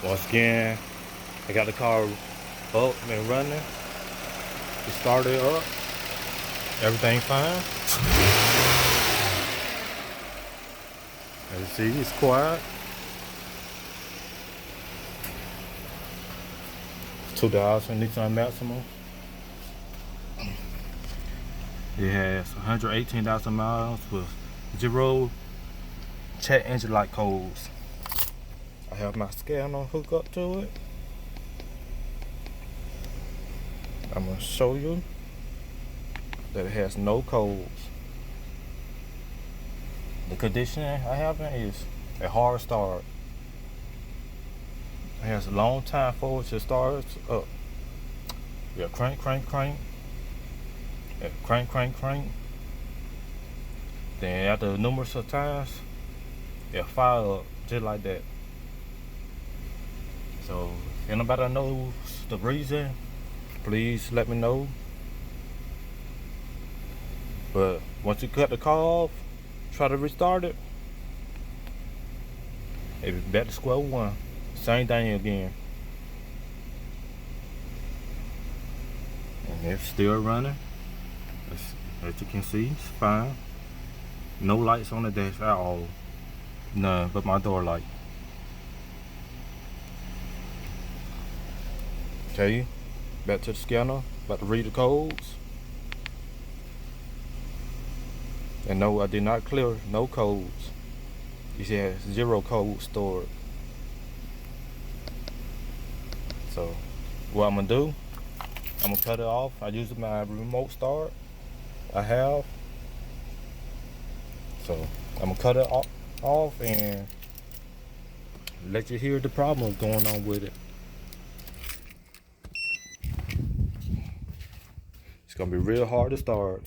Once again, I got the car up and running. It started up. Everything fine. As you see, it's quiet. 2000 Nissan Maxima. It has 118,000 miles with 0 check engine light codes. I have my scanner hooked up to it. I'm gonna show you that it has no codes. The condition I have in is a hard start. It has a long time for it to start up. Yeah, crank, crank, crank. Yeah, crank, crank, crank. Then after numerous of times, it'll fire up just like that. So if anybody knows the reason, please let me know. But once you cut the car off, try to restart it, it'll be back to square one. Same thing again. And it's still running. As you can see, it's fine. No lights on the dash at all. None but my door light. Okay, back to the scanner, about to read the codes. And no, I did not clear no codes. It has 0 codes stored. So what I'm gonna do, I'm gonna cut it off. I use my remote start I have. So I'm gonna cut it off and let you hear the problem going on with it. It's gonna be real hard to start.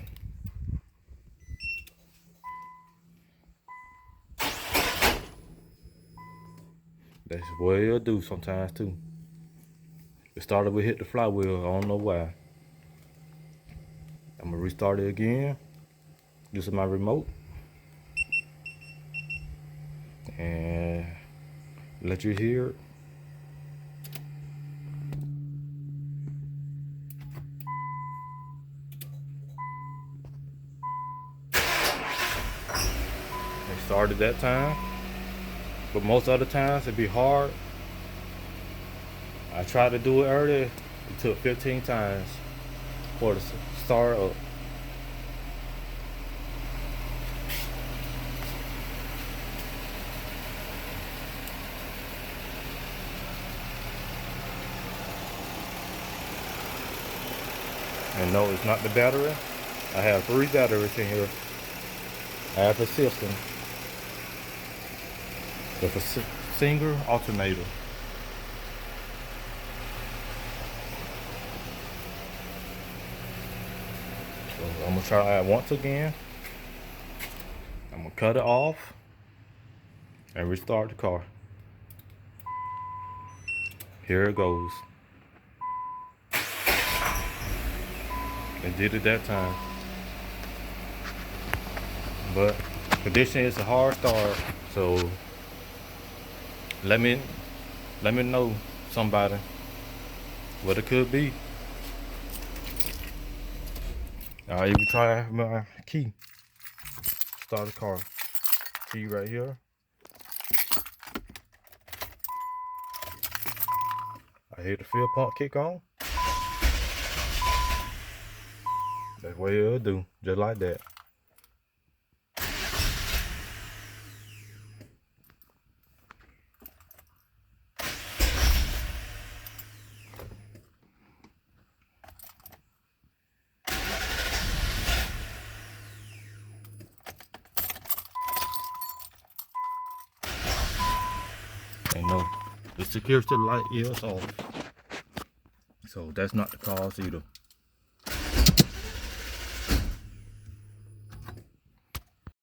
That's what it'll do sometimes too. It started with hit the flywheel, I don't know why. I'm gonna restart it again using my remote and let you hear it. It started that time, but most other times it'd be hard. I tried to do it earlier, it took 15 times for the start up. And no, it's not the battery. I have 3 batteries in here. I have a system with a single alternator. So I'm gonna try it once again. I'm gonna cut it off and restart the car. Here it goes. It did it that time. But condition is a hard start, so let me know, somebody, what it could be. I'll even try my key. Start the car. Key right here. I hear the fuel pump kick on. That's what it'll do, just like that. And no, the security light is off. So that's not the cause either.